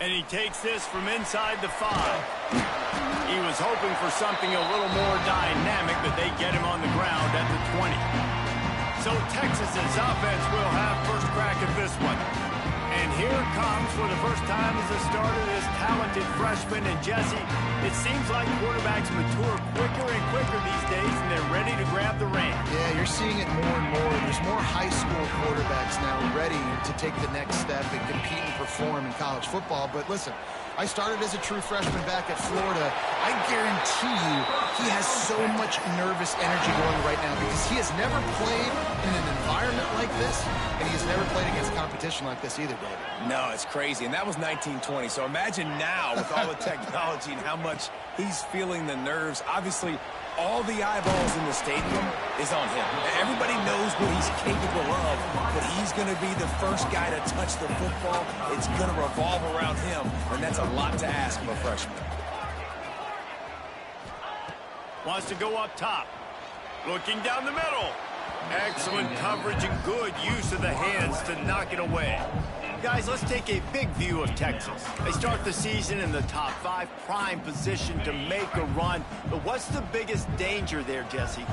And he takes this from inside the 5. He was hoping for something a little more dynamic, but they get him on the ground at the 20. So Texas's offense will have first crack at this one. And here comes, for the first time as a starter, this talented freshman. And Jesse, it seems like quarterbacks mature quicker and quicker these days, and they're ready to grab the reins. Yeah, you're seeing it more and more. There's more high school quarterbacks now ready to take the next step and compete and perform in college football. But listen, I started as a true freshman back at Florida. I guarantee you he has so much nervous energy going right now because he has never played in an environment like this, and he has never played against competition like this either, David. No, it's crazy, and that was 1920. So imagine now with all the technology and how much he's feeling the nerves. Obviously, all the eyeballs in the stadium is on him. Everybody knows what he's capable of, but he's going to be the first guy to touch the football. It's going to revolve around him, and that's a lot to ask of a freshman. Wants to go up top. Looking down the middle. Excellent coverage and good use of the hands to knock it away. Guys, let's take a big view of Texas. They start the season in the top 5, prime position to make a run. But what's the biggest danger there, Jesse?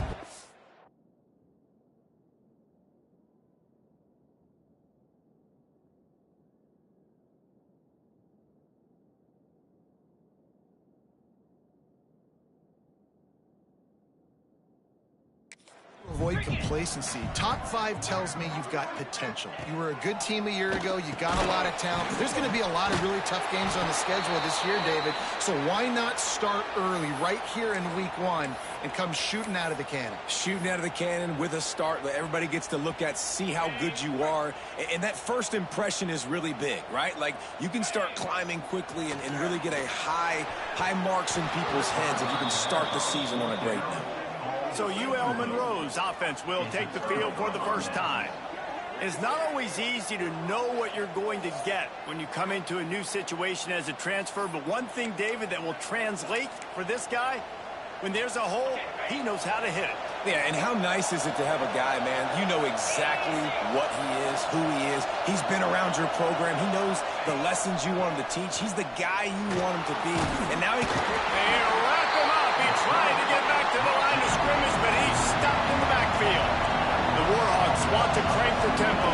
Avoid complacency. Top 5 tells me you've got potential. You were a good team a year ago. You got a lot of talent. There's going to be a lot of really tough games on the schedule this year, David. So why not start early right here in week 1 and come shooting out of the cannon? Shooting out of the cannon with a start that everybody gets to look at, see how good you are. And that first impression is really big, right? Like, you can start climbing quickly and really get a high marks in people's heads if you can start the season on a great note. So UL Monroe's offense will take the field for the first time. It's not always easy to know what you're going to get when you come into a new situation as a transfer, but one thing, David, that will translate for this guy, when there's a hole, he knows how to hit it. Yeah, and how nice is it to have a guy, man, you know exactly what he is, who he is. He's been around your program. He knows the lessons you want him to teach. He's the guy you want him to be. And now he can wrap him up. He tried to get back to the line of scrimmage, but he's stopped in the backfield. The Warhawks want to crank the tempo.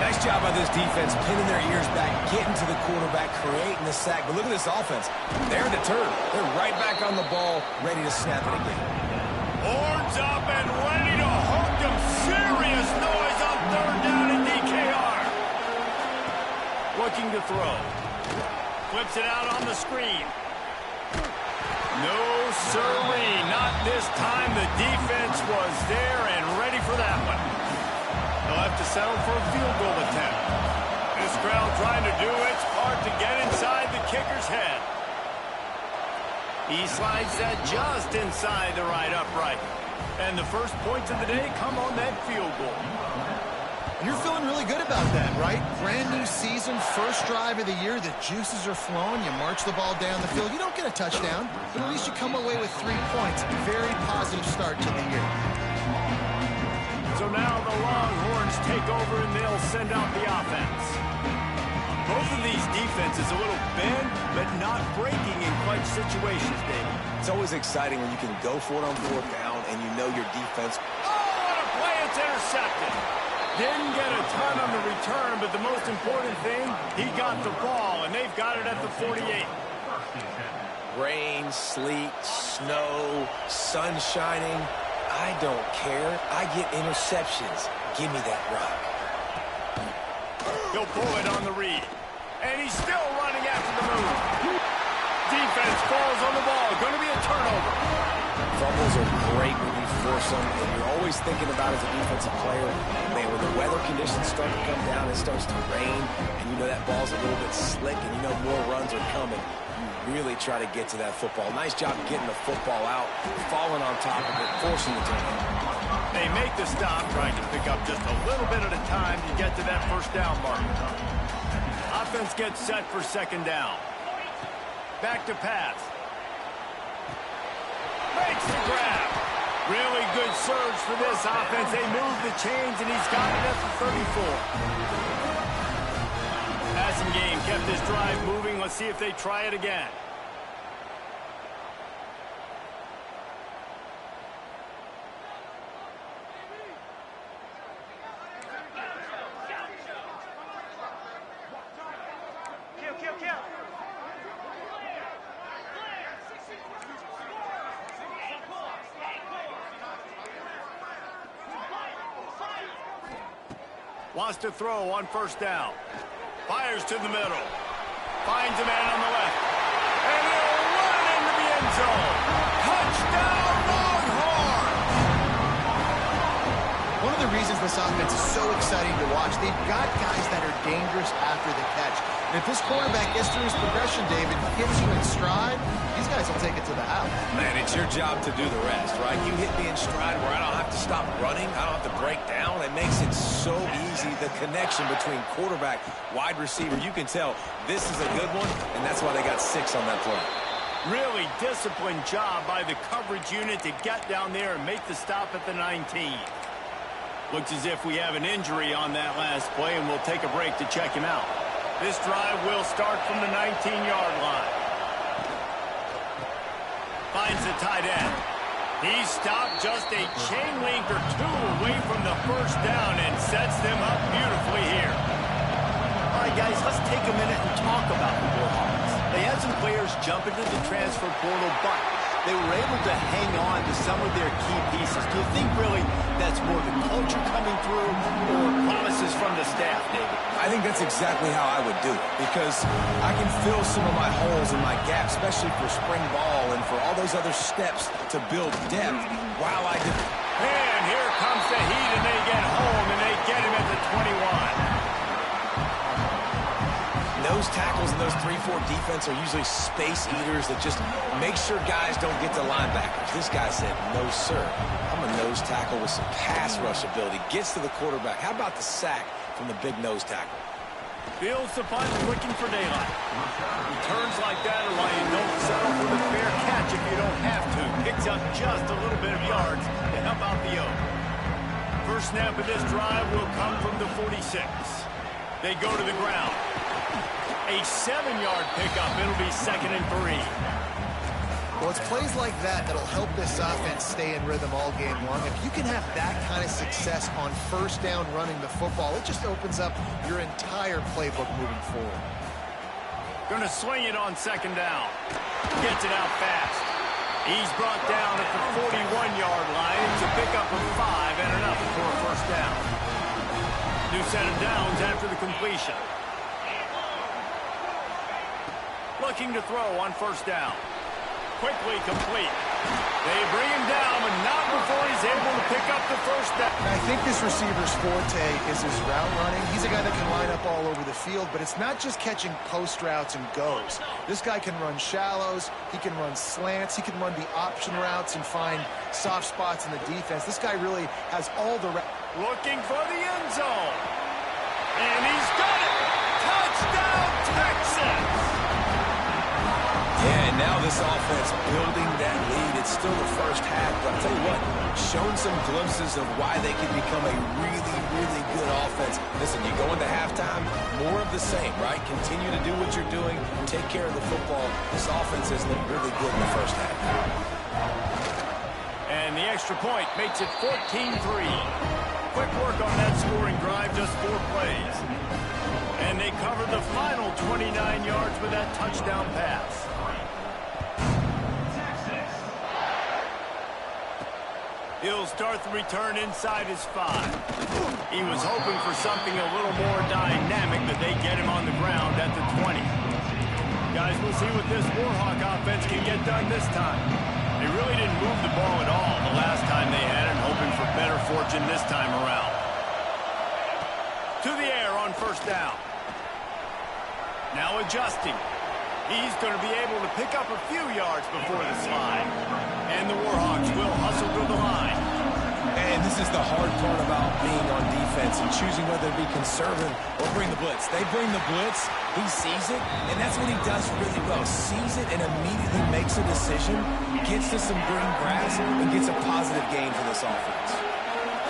Nice job by this defense, pinning their ears back, getting to the quarterback, creating the sack. But look at this offense. They're deterred. They're right back on the ball, ready to snap it again. Horns up and ready to hook them. Serious noise on 3rd down at DKR. Looking to throw. Flips it out on the screen. No, sirree, not this time. The defense was there and ready for that one. They'll have to settle for a field goal attempt. This crowd trying to do its part to get inside the kicker's head. He slides that just inside the right upright. And the first points of the day come on that field goal. You're feeling really good about that, right? Brand new season, first drive of the year. The juices are flowing. You march the ball down the field. You don't get a touchdown, but at least you come away with 3 points. Very positive start to the year. So now the Longhorns take over and they'll send out the offense. Both of these defenses a little bend, but not breaking in clutch situations, David. It's always exciting when you can go for it on 4th down and you know your defense. Oh, what a play! It's intercepted. Didn't get a ton on the return, but the most important thing, he got the ball, and they've got it at the 48. Rain, sleet, snow, sun shining. I don't care. I get interceptions. Give me that rock. He'll pull it on the read. And he's still running after the move. Defense falls on the ball. Going to be a turnover. Fumbles are great when you force them, and you're always thinking about as a defensive player, man, when the weather conditions start to come down, it starts to rain, and you know that ball's a little bit slick, and you know more runs are coming. You really try to get to that football. Nice job getting the football out, falling on top of it, forcing the turnover. They make the stop, trying to pick up just a little bit at a time to get to that first down mark. Offense gets set for 2nd down. Back to pass. Makes the grab. Really good surge for this offense. They move the chains, and he's got it at the 34. Passing game kept this drive moving. Let's see if they try it again. Wants to throw on first down. Fires to the middle. Finds a man on the left. And he'll run into the end zone. Touchdown, Longhorns! One of the reasons this offense is so exciting to watch, they've got guys that are dangerous after the catch. And if this quarterback gets through his progression, David, gets you in stride, these guys will take it to the house. Man, it's your job to do the rest, right? You hit me in stride where I don't have to stop running. I don't have to break down. It makes it so easy, the connection between quarterback, wide receiver. You can tell this is a good one, and that's why they got 6 on that play. Really disciplined job by the coverage unit to get down there and make the stop at the 19. Looks as if we have an injury on that last play, and we'll take a break to check him out. This drive will start from the 19-yard line. Finds the tight end. He stopped just a chain link or 2 away from the first down and sets them up beautifully here. All right, guys, let's take a minute and talk about the Warhawks. They had some players jump into the transfer portal, but they were able to hang on to some of their key pieces. Do you think really that's more the culture coming through or promises from the staff, David? I think that's exactly how I would do it, because I can fill some of my holes and my gaps, especially for spring ball and for all those other steps to build depth while I do. And here comes the heat, and they get home, and they get him at the 21. Those tackles and those 3-4 defense are usually space eaters that just make sure guys don't get to linebackers. This guy said, no, sir. I'm a nose tackle with some pass rush ability. Gets to the quarterback. How about the sack from the big nose tackle? Fields the punt, looking for daylight. Returns like that are why you don't settle for the fair catch if you don't have to. Picks up just a little bit of yards to help out the Oak. First snap of this drive will come from the 46. They go to the ground. A 7-yard pickup. It'll be 2nd and 3. Well, it's plays like that that'll help this offense stay in rhythm all game long. If you can have that kind of success on first down running the football, it just opens up your entire playbook moving forward. Going to swing it on 2nd down. Gets it out fast. He's brought down at the 41-yard line. It's a pickup of 5 and enough for a first down. New set of downs after the completion. Looking to throw on first down. Quickly complete. They bring him down, but not before he's able to pick up the first down. I think this receiver's forte is his route running. He's a guy that can line up all over the field, but it's not just catching post routes and goes. This guy can run shallows, he can run slants, he can run the option routes and find soft spots in the defense. This guy really has all the... Looking for the end zone. And he's got it. Touchdown, Texas. Yeah, and now this offense building that lead. It's still the first half, but I'll tell you what, shown some glimpses of why they can become a really, really good offense. Listen, you go into halftime, more of the same, right? Continue to do what you're doing, take care of the football. This offense has looked really good in the first half. And the extra point makes it 14-3. Quick work on that scoring drive, just 4 plays. And they covered the final 29 yards with that touchdown pass. He'll start the return inside his 5. He was hoping for something a little more dynamic, but they get him on the ground at the 20. Guys, we'll see what this Warhawk offense can get done this time. They really didn't move the ball at all the last time they had it, hoping for better fortune this time around. To the air on first down. Now adjusting. He's going to be able to pick up a few yards before the slide. And the Warhawks will hustle to the line. And this is the hard part about being on defense and choosing whether to be conservative or bring the blitz. They bring the blitz, he sees it, and that's what he does really well. Sees it and immediately makes a decision, gets to some green grass, and gets a positive gain for this offense.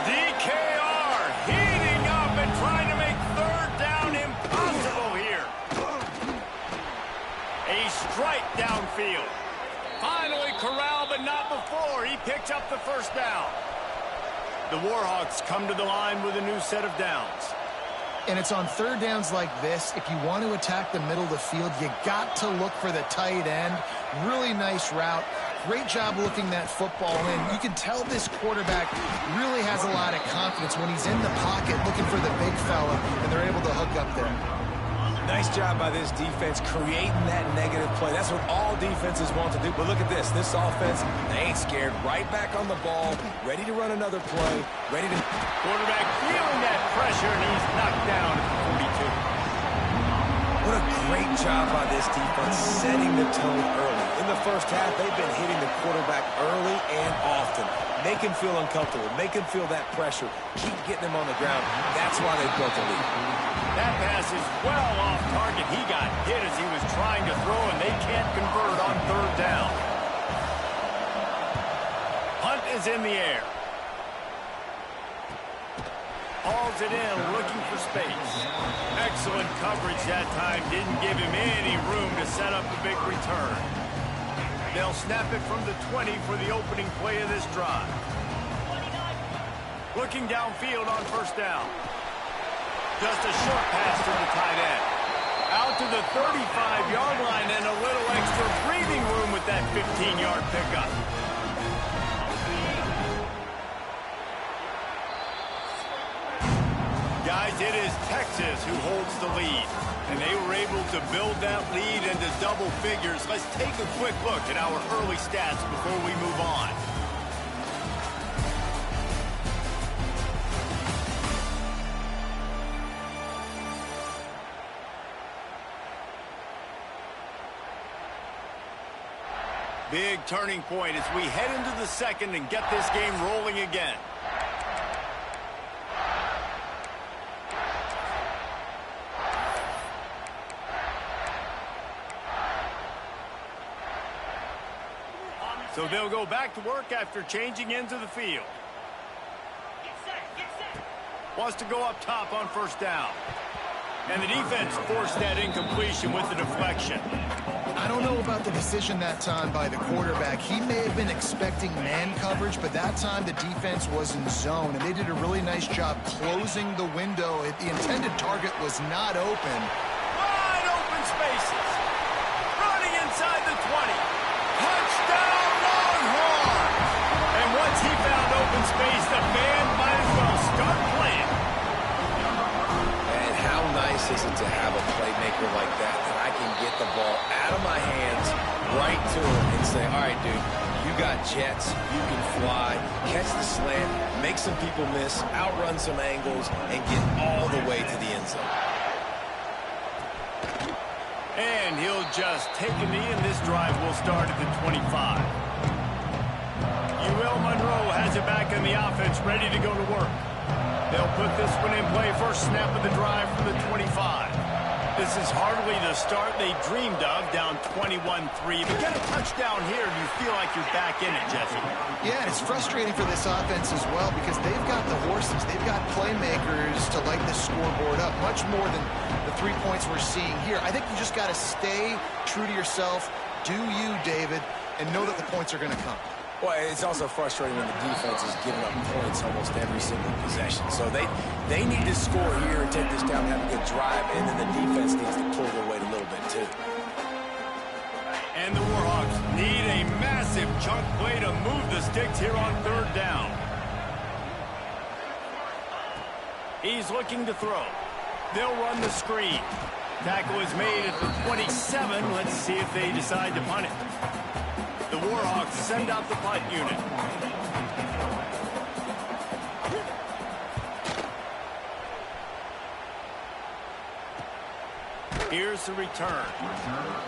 DKR heating up and trying to make third down impossible here. right downfield. Finally corralled, but not before. He picks up the first down. The Warhawks come to the line with a new set of downs. And it's on third downs like this. If you want to attack the middle of the field, you got to look for the tight end. Really nice route. Great job looking that football in. You can tell this quarterback really has a lot of confidence when he's in the pocket looking for the big fella, and they're able to hook up there. Nice job by this defense creating that negative play. That's what all defenses want to do. But look at this. This offense, they ain't scared. Right back on the ball, ready to run another play, ready to... Quarterback feeling that pressure, and he's knocked down at 42. What a great job by this defense setting the tone early. In the first half, they've been hitting the quarterback early and often. Make him feel uncomfortable. Make him feel that pressure. Keep getting him on the ground. That's why they built the lead. That pass is well off target. He got hit as he was trying to throw, and they can't convert on third down. Hunt is in the air. Hauls it in, looking for space. Excellent coverage that time. Didn't give him any room to set up a big return. They'll snap it from the 20 for the opening play of this drive. Looking downfield on first down. Just a short pass to the tight end. Out to the 35-yard line and a little extra breathing room with that 15-yard pickup. Guys, it is Texas who holds the lead, and they were able to build that lead into double figures. Let's take a quick look at our early stats before we move on. Big turning point as we head into the second and get this game rolling again. So they'll go back to work after changing into the field. Wants to go up top on first down. And the defense forced that incompletion with the deflection. I don't know about the decision that time by the quarterback. He may have been expecting man coverage, but that time the defense was in zone, and they did a really nice job closing the window. The intended target was not open. Wide open spaces. Running inside the 20. Touchdown, Longhorn! And once he found open space, the band might as well start playing. And how nice is it to have a playmaker like that I can get the ball out of my hands right to him and say, all right, dude, you got jets, you can fly, catch the slant, make some people miss, outrun some angles, and get all the way to the end zone. And he'll just take a knee, and this drive will start at the 25. UL Monroe has it back in the offense, ready to go to work. They'll put this one in play. First snap of the drive from the 25. This is hardly the start they dreamed of, down 21-3. But get a touchdown here, and you feel like you're back in it, Jesse. Yeah, and it's frustrating for this offense as well because they've got the horses. They've got playmakers to light the scoreboard up, much more than the 3 points we're seeing here. I think you just got to stay true to yourself, do you, David, and know that the points are going to come. Well, it's also frustrating when the defense is giving up points almost every single possession. So they need to score here and take this down and have a good drive, and then the defense needs to pull their weight a little bit too. And the Warhawks need a massive chunk play to move the sticks here on third down. He's looking to throw. They'll run the screen. Tackle is made at the 27. Let's see if they decide to punt it. The Warhawks send out the punt unit. Here's the return.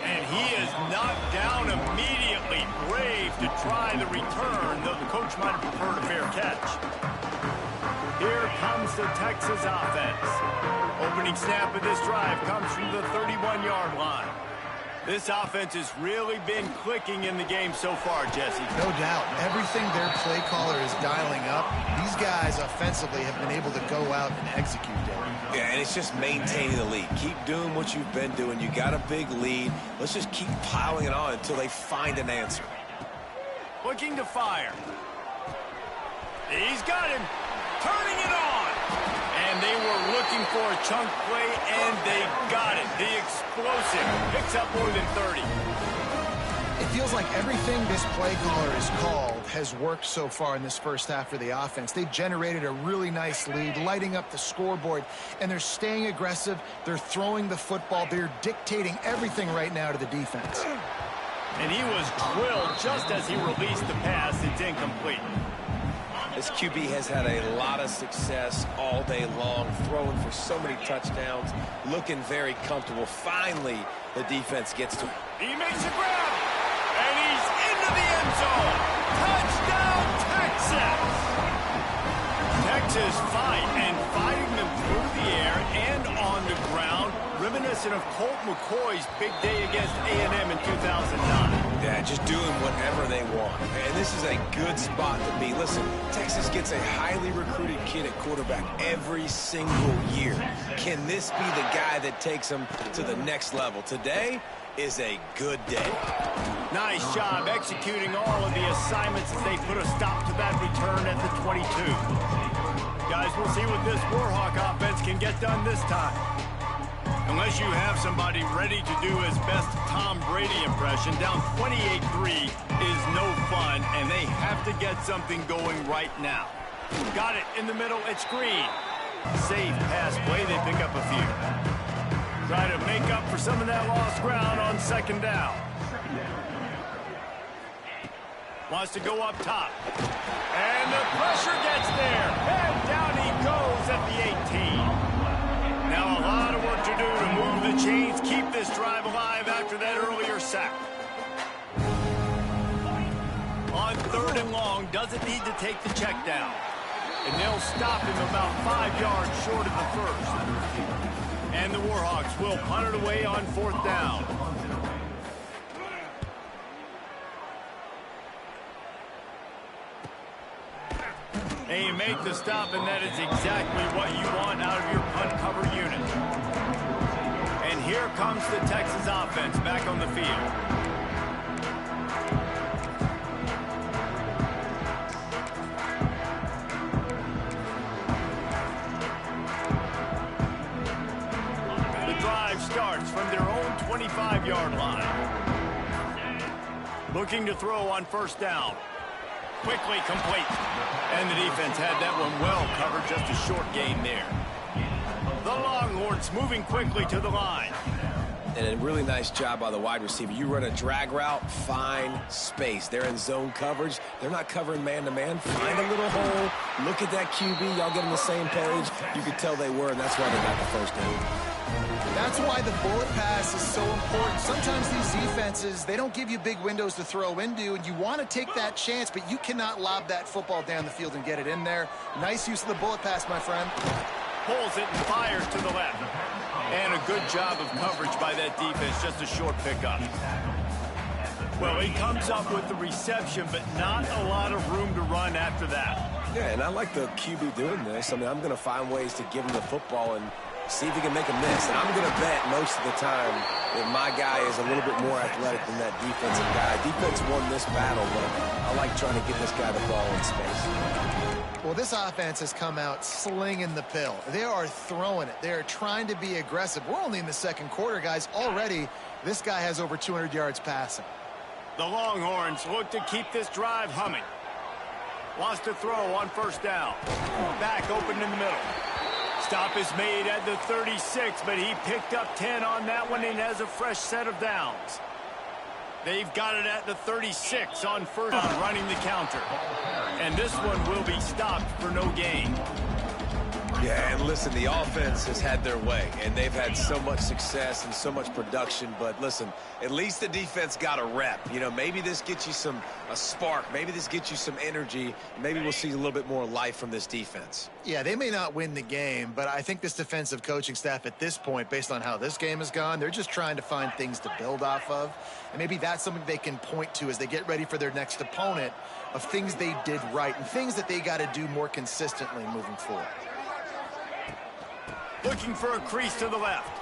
And he is knocked down immediately. Brave to try the return, though the coach might have preferred a fair catch. Here comes the Texas offense. Opening snap of this drive comes from the 31-yard line. This offense has really been clicking in the game so far, Jesse. No doubt. Everything their play caller is dialing up, these guys offensively have been able to go out and execute, Darren. Yeah, and it's just maintaining the lead. Keep doing what you've been doing. You got a big lead. Let's just keep piling it on until they find an answer. Looking to fire. He's got him. Turning it on. And they were looking for a chunk play, and they got it. The explosive picks up more than 30. It feels like everything this play caller has called has worked so far in this first half for the offense. They generated a really nice lead, lighting up the scoreboard, and they're staying aggressive. They're throwing the football. They're dictating everything right now to the defense. And he was drilled just as he released the pass. It's incomplete. This QB has had a lot of success all day long, throwing for so many touchdowns, looking very comfortable. Finally, the defense gets to him. He makes a grab, and he's into the end zone. Touchdown, Texas! Texas fighting them through the air and on the ground, reminiscent of Colt McCoy's big day against A&M in 2009. Yeah, just doing whatever they want. And this is a good spot to be. Listen, Texas gets a highly recruited kid at quarterback every single year. Can this be the guy that takes them to the next level? Today is a good day. Nice job executing all of the assignments as they put a stop to that return at the 22. Guys, we'll see what this Warhawk offense can get done this time. Unless you have somebody ready to do his best Tom Brady impression, down 28-3 is no fun, and they have to get something going right now. Got it in the middle, it's Green. Safe pass play, they pick up a few. Try to make up for some of that lost ground on second down. Wants to go up top. And the pressure gets there. And down he goes at the 18. Now a lot of work to do to move the chains, keep this drive alive after that earlier sack. On 3rd and long, doesn't need to take the check down. And they'll stop him about 5 yards short of the first. And the Warhawks will punt it away on 4th down. And you make the stop, and that is exactly what you want out of your punt cover unit. And here comes the Texas offense back on the field. The drive starts from their own 25-yard line. Looking to throw on 1st down. Quickly complete. And the defense had that one well covered, just a short gain there. The Longhorns moving quickly to the line. And a really nice job by the wide receiver. You run a drag route, find space. They're in zone coverage. They're not covering man-to-man. Find a little hole. Look at that QB. Y'all get on the same page. You could tell they were, and that's why they got the first down. That's why the bullet pass is so important. Sometimes these defenses, they don't give you big windows to throw into, and you want to take that chance, but you cannot lob that football down the field and get it in there. Nice use of the bullet pass, my friend. Pulls it and fires to the left. And a good job of coverage by that defense, just a short pickup. Well, he comes up with the reception, but not a lot of room to run after that. Yeah, and I like the QB doing this. I mean, I'm going to find ways to give him the football and see if he can make a miss. And I'm going to bet most of the time that my guy is a little bit more athletic than that defensive guy. Defense won this battle, but I like trying to get this guy the ball in space. Well, this offense has come out slinging the pill. They are throwing it. They are trying to be aggressive. We're only in the 2nd quarter, guys. Already, this guy has over 200 yards passing. The Longhorns look to keep this drive humming. Wants to throw on 1st down. Back open in the middle. Stop is made at the 36, but he picked up 10 on that one and has a fresh set of downs. They've got it at the 36 on 1st down, running the counter. And this one will be stopped for no gain. Yeah, and listen, the offense has had their way, and they've had so much success and so much production. But listen, at least the defense got a rep. You know, maybe this gets you a spark. Maybe this gets you some energy. Maybe we'll see a little bit more life from this defense. Yeah, they may not win the game, but I think this defensive coaching staff at this point, based on how this game has gone, they're just trying to find things to build off of. And maybe that's something they can point to as they get ready for their next opponent, of things they did right and things that they got to do more consistently moving forward. Looking for a crease to the left.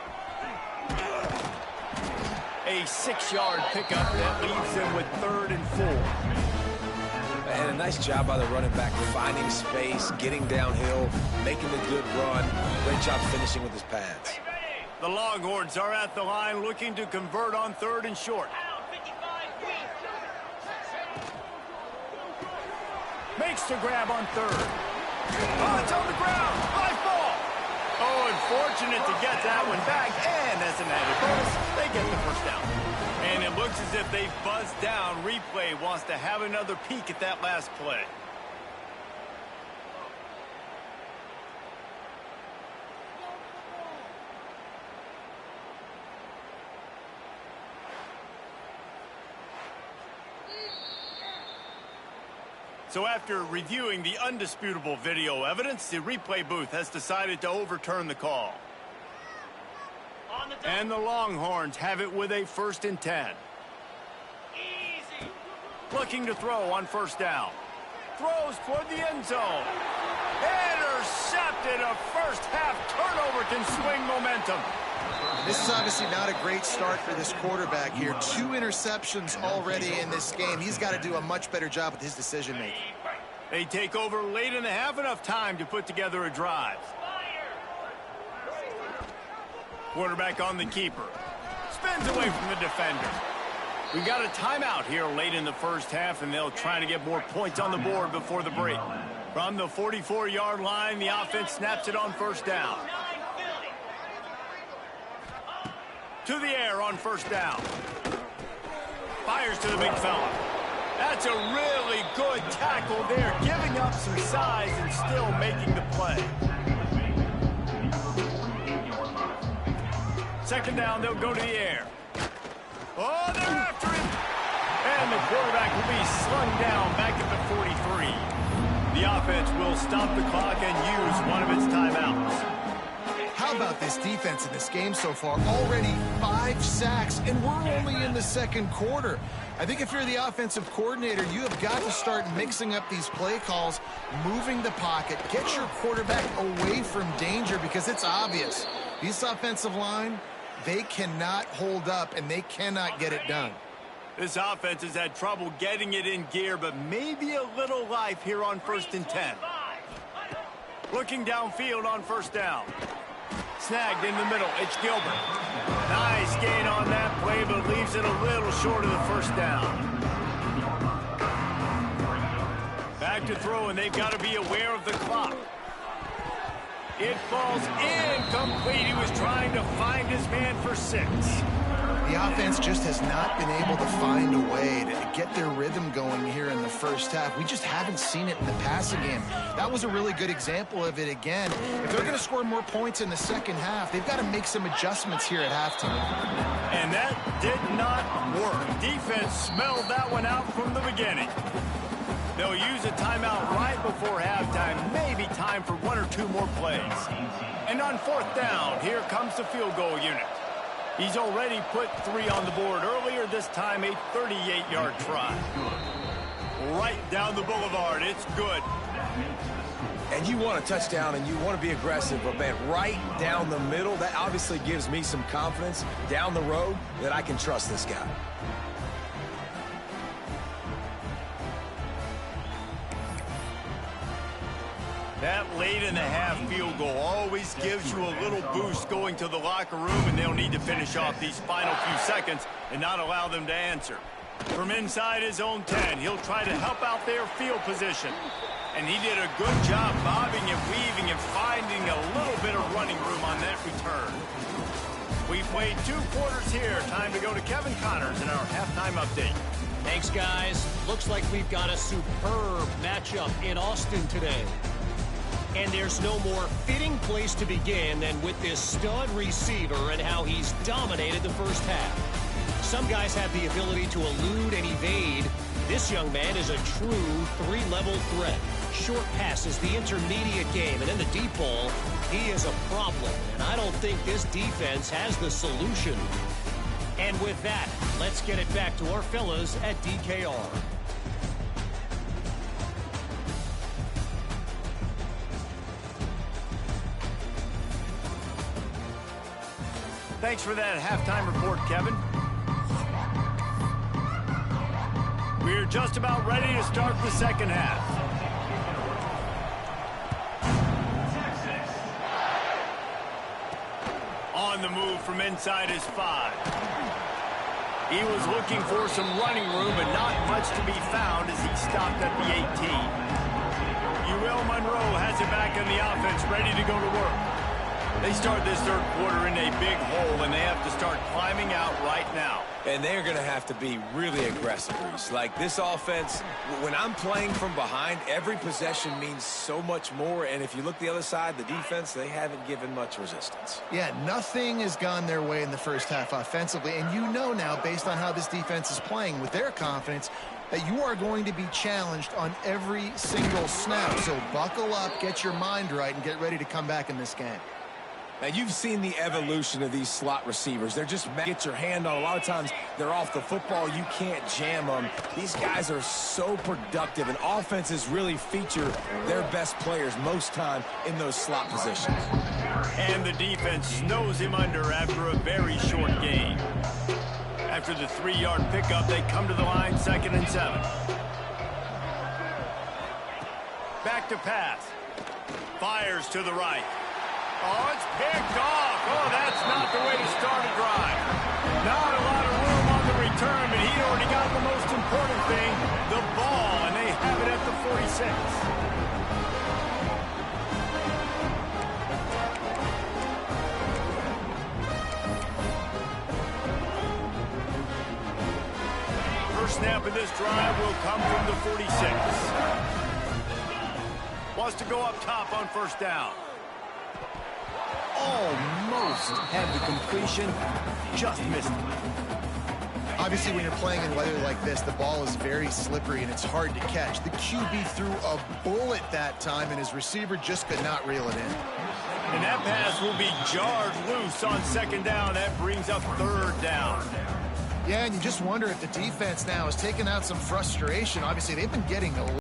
A 6-yard pickup that leaves them with 3rd and 4. And a nice job by the running back, finding space, getting downhill, making the good run. Great job finishing with his pads. The Longhorns are at the line looking to convert on 3rd and short. Makes the grab on 3rd. Oh, it's on the ground. High ball. Oh, unfortunate to get that one back. And as an added bonus, they get the first down. And it looks as if they've buzzed down. Replay wants to have another peek at that last play. So after reviewing the undisputable video evidence, the replay booth has decided to overturn the call. And the Longhorns have it with a 1st and 10. Easy. Looking to throw on 1st down. Throws toward the end zone. Intercepted. A first-half turnover can swing momentum. This is obviously not a great start for this quarterback here. 2 interceptions already in this game. He's got to do a much better job with his decision-making. They take over late in the half, enough time to put together a drive. Quarterback on the keeper. Spins away from the defender. We got a timeout here late in the first half, and they'll try to get more points on the board before the break. From the 44-yard line, the offense snaps it on 1st down. To the air on 1st down. Fires to the big fella. That's a really good tackle there, giving up some size and still making the play. 2nd down, they'll go to the air. Oh, they're after him. And the quarterback will be slung down back at the 43. The offense will stop the clock and use one of its timeouts. How about this defense in this game so far? Already 5 sacks, and we're only in the 2nd quarter. I think if you're the offensive coordinator, you have got to start mixing up these play calls, moving the pocket, get your quarterback away from danger, because it's obvious. This offensive line, they cannot hold up, and they cannot get it done. This offense has had trouble getting it in gear, but maybe a little life here on 1st and 10. Looking downfield on 1st down. Snagged in the middle. It's Gilbert. Nice gain on that play, but leaves it a little short of the 1st down. Back to throw, and they've got to be aware of the clock. It falls incomplete. He was trying to find his man for 6. The offense just has not been able to find a way to get their rhythm going here in the first half. We just haven't seen it in the passing game. That was a really good example of it again. If they're going to score more points in the second half, they've got to make some adjustments here at halftime. And that did not work. Defense smelled that one out from the beginning. They'll use a timeout right before halftime. Maybe time for 1 or 2 more plays. And on 4th down, here comes the field goal unit. He's already put 3 on the board earlier, this time a 38-yard try. Right down the boulevard. It's good. And you want a touchdown and you want to be aggressive, but man, right down the middle, that obviously gives me some confidence down the road that I can trust this guy. That late in the half field goal always gives you a little boost going to the locker room, and they'll need to finish off these final few seconds and not allow them to answer. From inside his own 10, he'll try to help out their field position. And he did a good job bobbing and weaving and finding a little bit of running room on that return. We played 2 quarters here. Time to go to Kevin Connors in our halftime update. Thanks, guys. Looks like we've got a superb matchup in Austin today. And there's no more fitting place to begin than with this stud receiver and how he's dominated the first half. Some guys have the ability to elude and evade. This young man is a true three-level threat. Short passes, the intermediate game, and in the deep ball, he is a problem. And I don't think this defense has the solution. And with that, let's get it back to our fellas at DKR. Thanks for that halftime report, Kevin. We're just about ready to start the second half. On the move from inside his 5. He was looking for some running room, but not much to be found as he stopped at the 18. UL Monroe has it back in the offense, ready to go to work. They start this third quarter in a big hole, and they have to start climbing out right now. And they're going to have to be really aggressive, Reese. Like this offense, when I'm playing from behind, every possession means so much more. And if you look the other side, the defense, they haven't given much resistance. Yeah, nothing has gone their way in the first half offensively. And you know now, based on how this defense is playing with their confidence, that you are going to be challenged on every single snap. So buckle up, get your mind right, and get ready to come back in this game. Now, you've seen the evolution of these slot receivers. They're just get your hand on. A lot of times, they're off the football. You can't jam them. These guys are so productive, and offenses really feature their best players most time in those slot positions. And the defense snows him under after a very short game. After the 3-yard pickup, they come to the line, 2nd and 7. Back to pass. Fires to the right. Oh, it's picked off. Oh, that's not the way to start a drive. Not a lot of room on the return, but he already got the most important thing, the ball, and they have it at the 46. First snap of this drive will come from the 46. Wants to go up top on first down. Almost had the completion, just missed it. Obviously, when you're playing in weather like this, the ball is very slippery and it's hard to catch. The QB threw a bullet that time, and his receiver just could not reel it in. And that pass will be jarred loose on 2nd down. That brings up 3rd down. Yeah, and you just wonder if the defense now has taken out some frustration. Obviously, they've been getting a